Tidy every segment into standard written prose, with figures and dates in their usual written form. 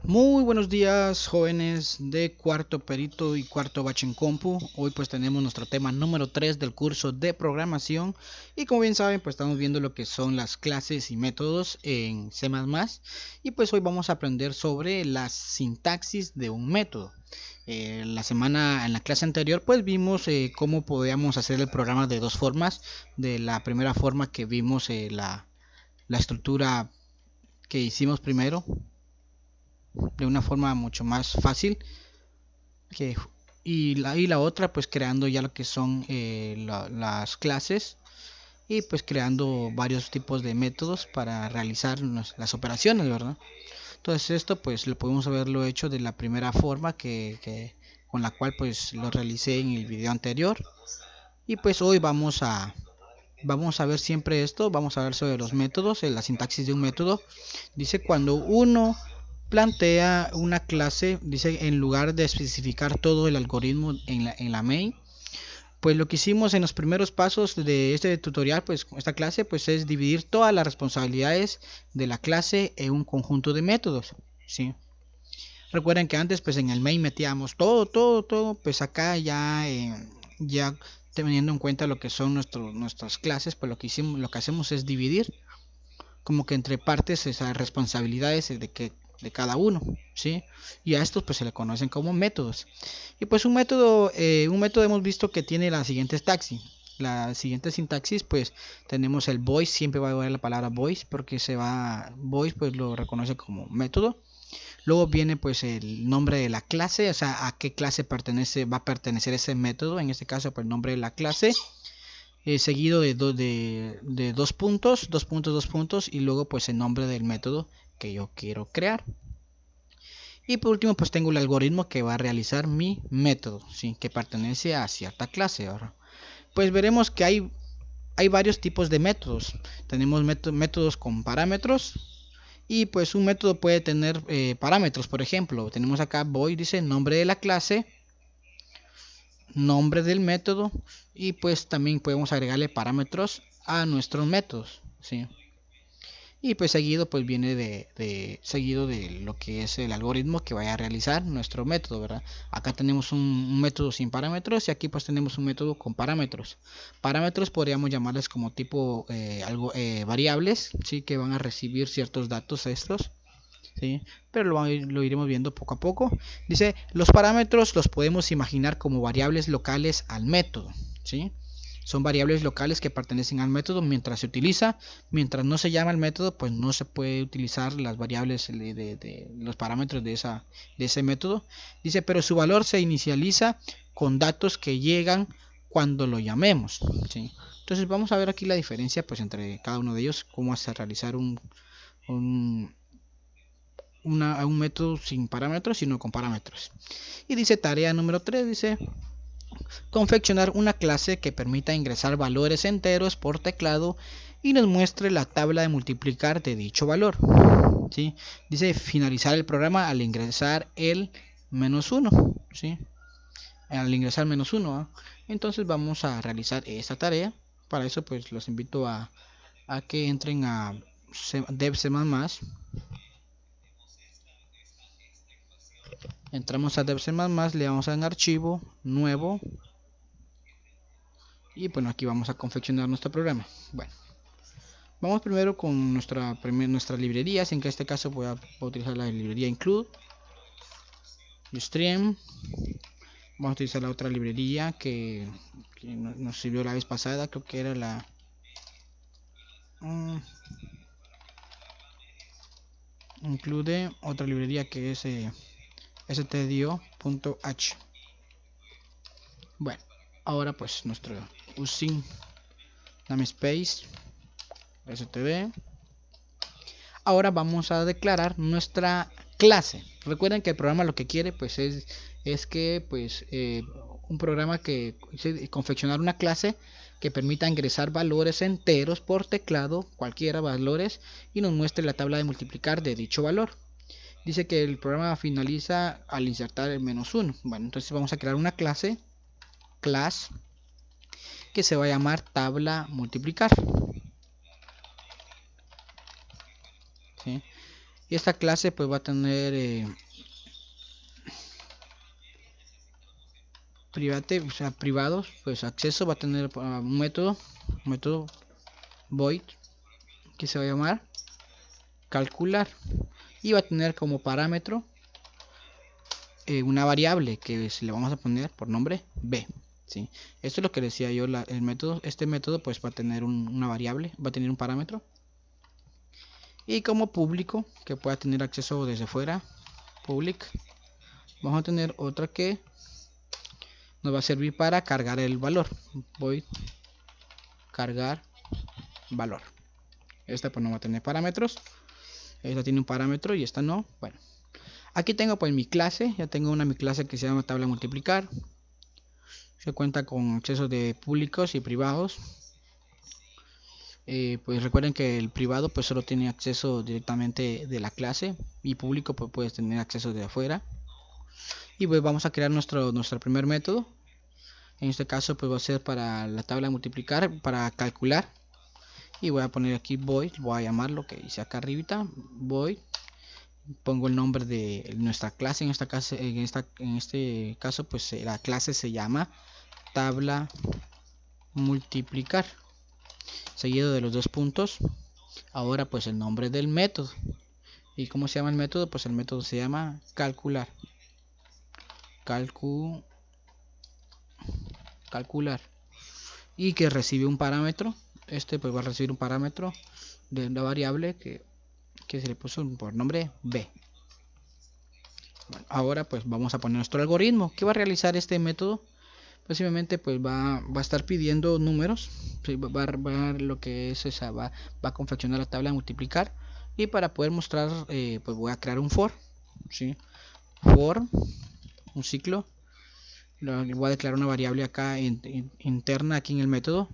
Muy buenos días, jóvenes de cuarto perito y cuarto bache en compu. Hoy pues tenemos nuestro tema número 3 del curso de programación y como bien saben pues estamos viendo lo que son las clases y métodos en C++ y pues hoy vamos a aprender sobre la sintaxis de un método. En la clase anterior pues vimos cómo podíamos hacer el programa de dos formas. De la primera forma que vimos la estructura que hicimos primero de una forma mucho más fácil que, y la otra pues creando ya lo que son las clases y pues creando varios tipos de métodos para realizar las operaciones, ¿verdad? Entonces esto pues lo podemos haberlo hecho de la primera forma con la cual pues lo realicé en el video anterior y pues hoy vamos a ver siempre esto, vamos a ver sobre los métodos, la sintaxis de un método. Dice cuando uno plantea una clase, dice en lugar de especificar todo el algoritmo en la main, pues lo que hicimos en los primeros pasos de este tutorial, pues esta clase, pues es dividir todas las responsabilidades de la clase en un conjunto de métodos, ¿sí? Recuerden que antes, pues en el main metíamos todo, pues acá ya teniendo en cuenta lo que son nuestras clases, pues lo que hacemos es dividir como que entre partes esas responsabilidades de cada uno, ¿sí? Y a estos pues se le conocen como métodos. Y pues un método hemos visto que tiene la siguiente taxi. La siguiente sintaxis, pues tenemos el voice, siempre va a haber la palabra voice porque voice pues lo reconoce como método. Luego viene pues el nombre de la clase, o sea, a qué clase va a pertenecer ese método, en este caso pues el nombre de la clase, seguido de dos puntos y luego pues el nombre del método que yo quiero crear. Y por último pues tengo el algoritmo que va a realizar mi método, ¿sí? Que pertenece a cierta clase. Ahora pues veremos que hay varios tipos de métodos. Tenemos métodos con parámetros y pues un método puede tener parámetros. Por ejemplo, tenemos acá void, dice nombre de la clase, nombre del método y pues también podemos agregarle parámetros a nuestros métodos, ¿sí? Y pues seguido pues viene seguido de lo que es el algoritmo que vaya a realizar nuestro método, ¿verdad? Acá tenemos un método sin parámetros y aquí pues tenemos un método con parámetros. Parámetros podríamos llamarles como tipo variables, ¿sí? Que van a recibir ciertos datos estos, ¿sí? Pero lo iremos viendo poco a poco. Dice, los parámetros los podemos imaginar como variables locales al método, ¿sí? Son variables locales que pertenecen al método mientras se utiliza. Mientras no se llama el método, pues no se puede utilizar las variables de los parámetros de ese método. Dice, pero su valor se inicializa con datos que llegan cuando lo llamemos, ¿sí? Entonces vamos a ver aquí la diferencia pues entre cada uno de ellos, cómo hace realizar un, un método sin parámetros, sino con parámetros. Y dice tarea número 3, dice confeccionar una clase que permita ingresar valores enteros por teclado y nos muestre la tabla de multiplicar de dicho valor, ¿sí? Dice finalizar el programa al ingresar el -1, ¿sí? Al ingresar -1, ¿eh? Entonces vamos a realizar esta tarea. Para eso pues los invito a que entren a dev C++. Entramos a dev C++, le damos a en archivo, nuevo, y bueno, aquí vamos a confeccionar nuestro programa. Bueno, vamos primero con nuestras librerías. En este caso voy a utilizar la librería include, stream. Vamos a utilizar la otra librería que nos sirvió la vez pasada, creo que era la include, otra librería que es stdio.h. Bueno, ahora pues nuestro using namespace std. Ahora vamos a declarar nuestra clase. Recuerden que el programa lo que quiere pues es que pues un programa que confeccionar una clase que permita ingresar valores enteros por teclado, cualquiera valores, y nos muestre la tabla de multiplicar de dicho valor. Dice que el programa finaliza al insertar el -1. Bueno, entonces vamos a crear una clase, class, que se va a llamar tabla multiplicar, ¿sí? Y esta clase pues va a tener o sea, privados, pues acceso va a tener un método void, que se va a llamar calcular, y va a tener como parámetro una variable que le vamos a poner por nombre b. ¿Sí? Esto es lo que decía yo, el método. Este método pues va a tener una variable, va a tener un parámetro, y como público que pueda tener acceso desde fuera, public, vamos a tener otra que nos va a servir para cargar el valor. Voy a cargar valor. Esta pues no va a tener parámetros, esta tiene un parámetro y esta no. Bueno, aquí tengo pues mi clase, ya tengo mi clase que se llama tabla multiplicar. Se cuenta con acceso de públicos y privados. Pues recuerden que el privado pues solo tiene acceso directamente de la clase, y público pues puedes tener acceso de afuera. Y pues vamos a crear nuestro primer método. En este caso pues va a ser para la tabla de multiplicar, para calcular. Y voy a poner aquí void, voy a llamar lo que dice acá arribita, void. Pongo el nombre de nuestra clase. En este caso pues la clase se llama tabla multiplicar, seguido de los dos puntos. Ahora pues el nombre del método. ¿Y cómo se llama el método? Pues el método se llama calcular. Calcular. Y que recibe un parámetro. Este pues va a recibir un parámetro de la variable que se le puso por nombre b. Bueno, ahora pues vamos a poner nuestro algoritmo. ¿Qué va a realizar este método? Pues simplemente pues va a estar pidiendo números. ¿Sí? Va a lo que es esa, va a confeccionar la tabla de multiplicar. Y para poder mostrar pues voy a crear un for, ¿sí? For, un ciclo. Voy a declarar una variable acá interna aquí en el método.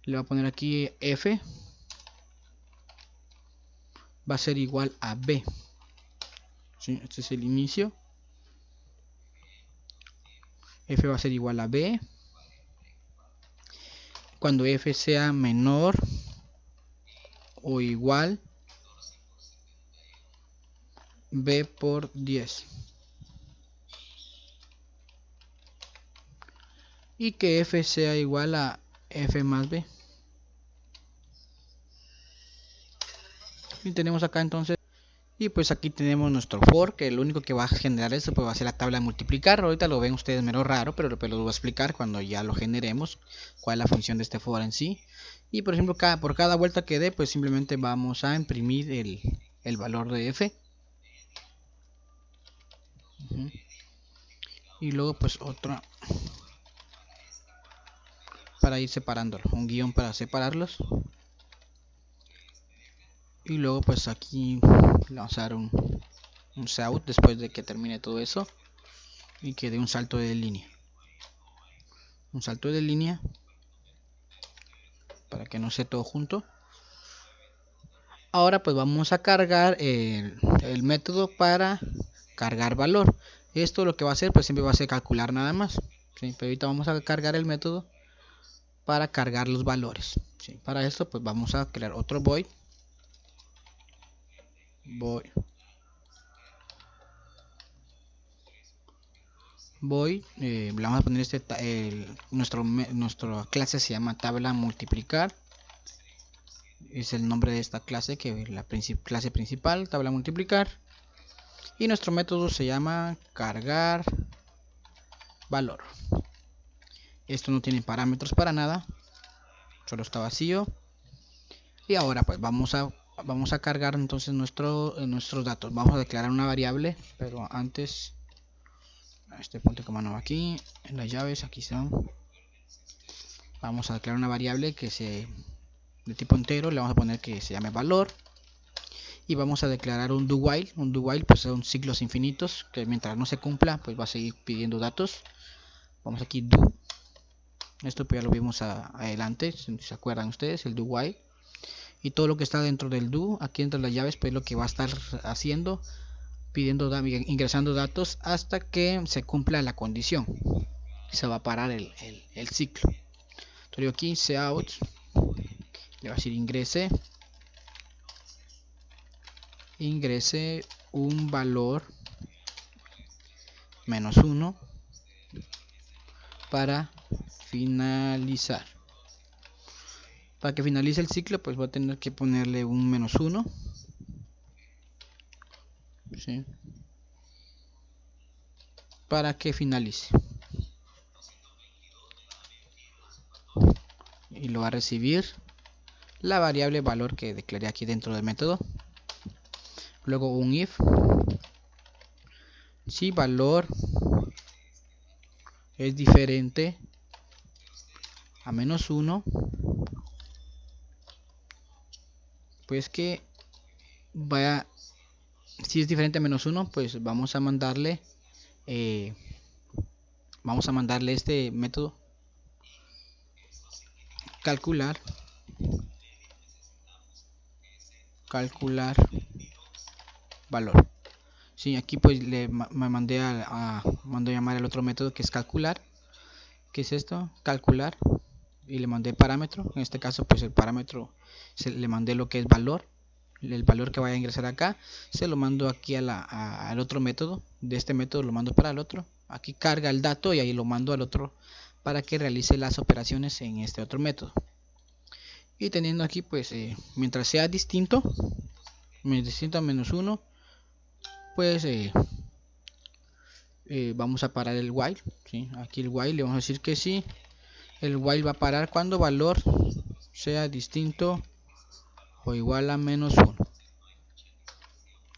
Le voy a poner aquí f va a ser igual a b, ¿sí? Este es el inicio. F va a ser igual a b cuando f sea menor o igual b por 10, y que f sea igual a f más b. Y tenemos acá entonces, y pues aquí tenemos nuestro for, que lo único que va a generar esto pues va a ser la tabla de multiplicar. Ahorita lo ven ustedes menos raro, pero lo voy a explicar cuando ya lo generemos, cuál es la función de este for en sí. Y por ejemplo por cada vuelta que dé pues simplemente vamos a imprimir el valor de f. Y luego pues otra para ir separándolo, un guión para separarlos. Y luego pues aquí vamos a dar un out después de que termine todo eso, y que dé un salto de línea, para que no sea todo junto. Ahora pues vamos a cargar el método para cargar valor. Esto lo que va a hacer pues siempre va a ser calcular nada más, ¿sí? Pero ahorita vamos a cargar el método para cargar los valores, ¿sí? Para esto pues vamos a crear otro void le vamos a poner nuestra clase se llama tabla multiplicar. Es el nombre de esta clase, que es la clase principal, tabla multiplicar. Y nuestro método se llama cargar valor. Esto no tiene parámetros para nada, solo está vacío. Y ahora pues vamos a cargar entonces nuestros datos. Vamos a declarar una variable, pero antes este punto como no aquí en las llaves, aquí están. Vamos a declarar una variable que de tipo entero, le vamos a poner que se llame valor. Y vamos a declarar un do while. Un do while pues son ciclos infinitos que mientras no se cumpla pues va a seguir pidiendo datos. Vamos aquí do. Esto pues ya lo vimos adelante, si se acuerdan ustedes, el do while. Y todo lo que está dentro del do, aquí dentro de las llaves, pues lo que va a estar haciendo, ingresando datos hasta que se cumpla la condición. Se va a parar el ciclo. Entonces yo aquí out, le va a decir ingrese, ingrese un valor -1 para finalizar. Para que finalice el ciclo, pues voy a tener que ponerle un -1, ¿sí? Para que finalice. Y lo va a recibir la variable valor que declaré aquí dentro del método. Luego un if, si valor es diferente a -1, pues que vaya, si es diferente a -1, pues vamos a mandarle este método calcular valor. Sí, aquí pues me mandé mando a llamar el otro método que es calcular. ¿Qué es esto? Calcular. Y le mandé parámetro. En este caso pues el parámetro le mandé lo que es valor. El valor que vaya a ingresar acá se lo mando aquí al otro método. De este método lo mando para el otro. Aquí carga el dato y ahí lo mando al otro para que realice las operaciones en este otro método. Y teniendo aquí pues mientras sea distinto a -1, pues vamos a parar el while, ¿sí? Aquí el while le vamos a decir que sí. El while va a parar cuando valor sea distinto o igual a -1.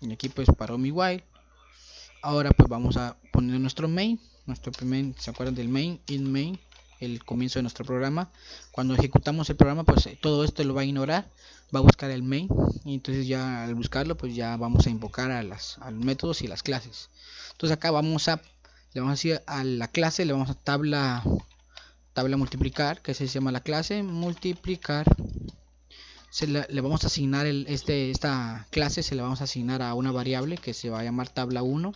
Y aquí pues paró mi while. Ahora pues vamos a poner nuestro main. ¿Se acuerdan del main? In main, el comienzo de nuestro programa. Cuando ejecutamos el programa, pues todo esto lo va a ignorar, va a buscar el main, y entonces ya al buscarlo pues ya vamos a invocar a los métodos y las clases. Entonces acá le vamos a decir a la clase, le vamos a tabla multiplicar, que se llama la clase multiplicar. Le vamos a asignar esta clase, se le vamos a asignar a una variable que se va a llamar tabla 1.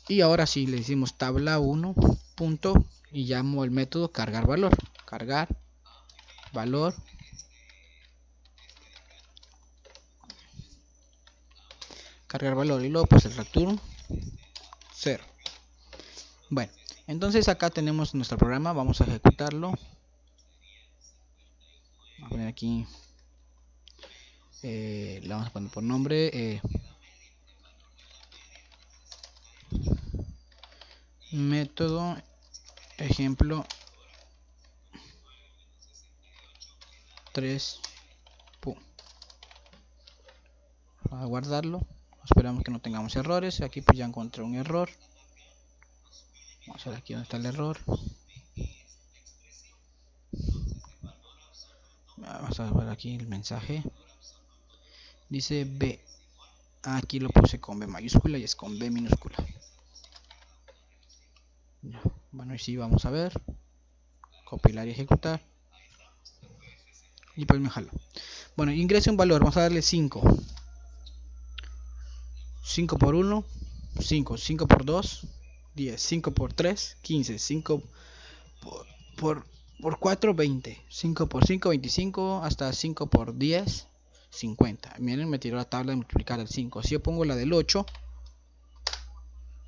Y ahora sí le decimos tabla 1 punto y llamo el método cargar valor. Cargar valor. Cargar valor y luego pues el return 0. Bueno, entonces acá tenemos nuestro programa. Vamos a ejecutarlo. Vamos a poner aquí. Le vamos a poner por nombre. Método ejemplo 3. A guardarlo. Esperamos que no tengamos errores. Aquí pues ya encontré un error. Vamos a ver aquí donde está el error. Vamos a ver aquí el mensaje. Dice B. Aquí lo puse con B mayúscula y es con B minúscula. Bueno, y sí, vamos a ver. Compilar y ejecutar. Y pues me jalo. Bueno, ingrese un valor. Vamos a darle 5. 5 por 1, 5. 5 por 2, 10. 5 por 3, 15. 5 por 4, 20. 5 por 5, 25. Hasta 5 por 10, 50. Miren, me tiró la tabla de multiplicar el 5. Si yo pongo la del 8,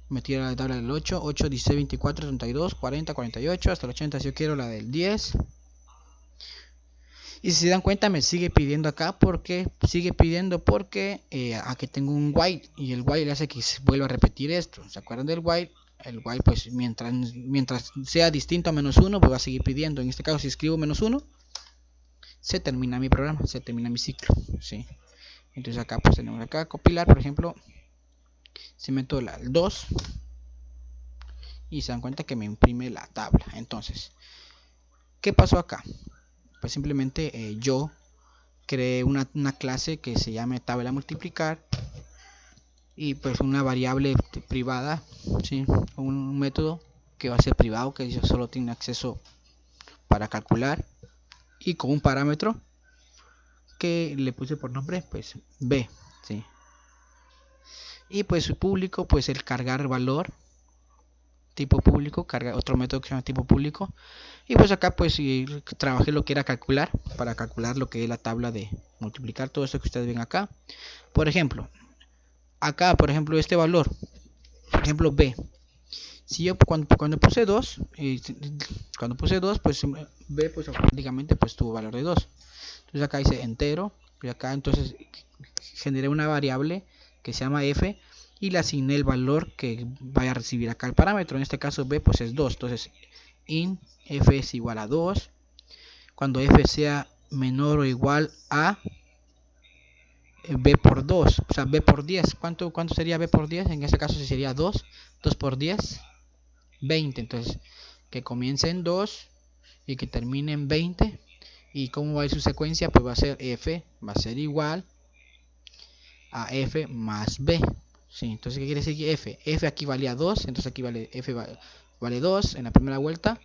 me tira la tabla del 8. 8, 16, 24, 32, 40, 48. Hasta el 80 si yo quiero la del 10. Y si se dan cuenta me sigue pidiendo acá porque aquí tengo un while y el while hace que se vuelva a repetir esto. ¿Se acuerdan del while? El while pues mientras sea distinto a -1 pues va a seguir pidiendo. En este caso si escribo -1 se termina mi programa, se termina mi ciclo, ¿sí? Entonces acá pues tenemos acá compilar, por ejemplo, si meto el 2 y se dan cuenta que me imprime la tabla. Entonces, ¿qué pasó acá? Pues simplemente yo creé una clase que se llame tabla multiplicar y pues una variable privada, ¿sí? Un método que va a ser privado, que solo tiene acceso para calcular, y con un parámetro que le puse por nombre pues B, ¿sí? Y pues su público pues el cargar valor, tipo público, carga otro método que se llama tipo público. Y pues acá pues trabajé lo que era calcular, para calcular lo que es la tabla de multiplicar, todo esto que ustedes ven acá. Por ejemplo, acá por ejemplo este valor, por ejemplo B. Si yo cuando puse 2, pues B pues automáticamente pues tuvo valor de 2. Entonces acá dice entero, y acá entonces generé una variable que se llama f y le asigné el valor que vaya a recibir acá el parámetro. En este caso B pues es 2, entonces int f es igual a 2. Cuando f sea menor o igual a b por 2, o sea b por 10, ¿cuánto sería b por 10? En este caso sería 2 por 10, 20. Entonces que comience en 2 y que termine en 20. ¿Y cómo va a ir su secuencia? Pues va a ser f va a ser igual a f más b. ¿Sí? Entonces, ¿qué quiere decir que f aquí valía 2, entonces aquí vale f vale 2 en la primera vuelta.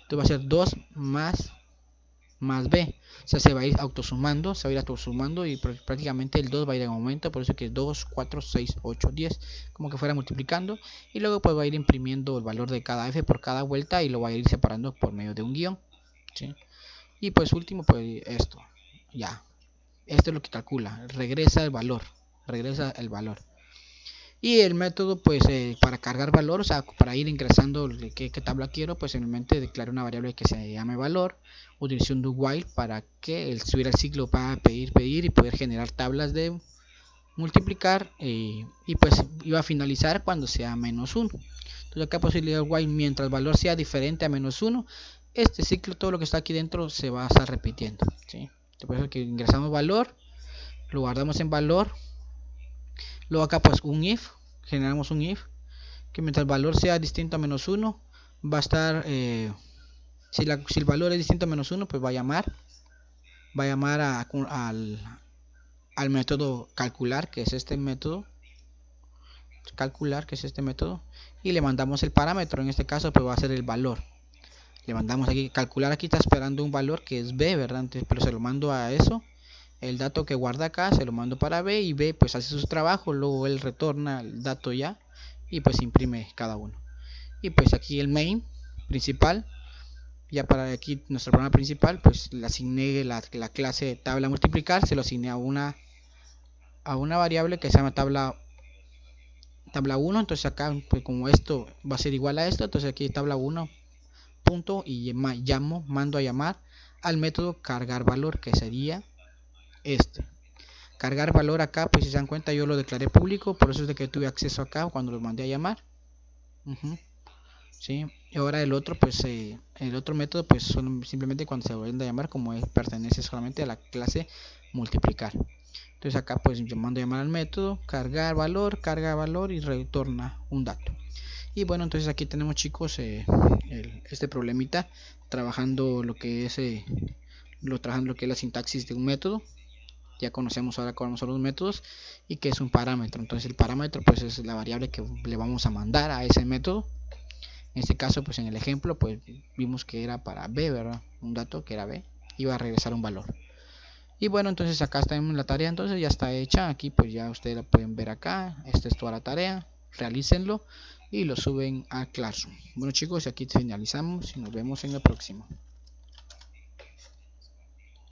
Entonces va a ser 2 más b. O sea, se va a ir autosumando, y prácticamente el 2 va a ir en aumento, por eso que 2, 4, 6, 8, 10, como que fuera multiplicando. Y luego pues va a ir imprimiendo el valor de cada f por cada vuelta y lo va a ir separando por medio de un guión. ¿Sí? Y pues último, pues esto, ya. Esto es lo que calcula, regresa el valor. Y el método pues para cargar valor, o sea, para ir ingresando qué tabla quiero, pues simplemente declaro una variable que se llame valor, utilicé un do while para que subiera el ciclo para pedir y poder generar tablas de multiplicar, y pues iba a finalizar cuando sea menos 1. Entonces acá posibilidad while mientras el valor sea diferente a menos 1, este ciclo, todo lo que está aquí dentro se va a estar repitiendo, ¿sí? Entonces que ingresamos valor, lo guardamos en valor. Luego acá pues generamos un if, que mientras el valor sea distinto a menos 1, va a estar, si el valor es distinto a menos 1, pues va a llamar al método calcular, que es este método, y le mandamos el parámetro. En este caso pues va a ser el valor. Le mandamos aquí, calcular aquí está esperando un valor que es b, ¿verdad? Entonces, pero se lo mando a eso. El dato que guarda acá se lo mando para B, y B pues hace su trabajo, luego él retorna el dato ya y pues imprime cada uno. Y pues aquí el main principal, ya para aquí nuestro programa principal, pues le asigné la clase tabla multiplicar, se lo asigné a una variable que se llama tabla 1. Entonces acá pues como esto va a ser igual a esto, entonces aquí tabla 1 punto y mando a llamar al método cargar valor, que sería cargar valor. Acá pues si se dan cuenta yo lo declaré público, por eso es de que tuve acceso acá cuando lo mandé a llamar. ¿Sí? Y ahora el otro pues el otro método pues simplemente cuando se vuelve a llamar, como pertenece solamente a la clase multiplicar. Entonces acá pues yo mando a llamar al método cargar valor y retorna un dato. Y bueno, entonces aquí tenemos, chicos, este problemita trabajando lo que es la sintaxis de un método. Ya conocemos ahora cuáles son los métodos y qué es un parámetro. Entonces el parámetro pues es la variable que le vamos a mandar a ese método. En este caso pues en el ejemplo pues vimos que era para b, ¿verdad? Un dato que era b, iba a regresar un valor. Y bueno, entonces acá tenemos la tarea, entonces ya está hecha. Aquí pues ya ustedes la pueden ver acá. Esta es toda la tarea, realícenlo y lo suben a Classroom. Bueno, chicos, aquí finalizamos y nos vemos en la próxima.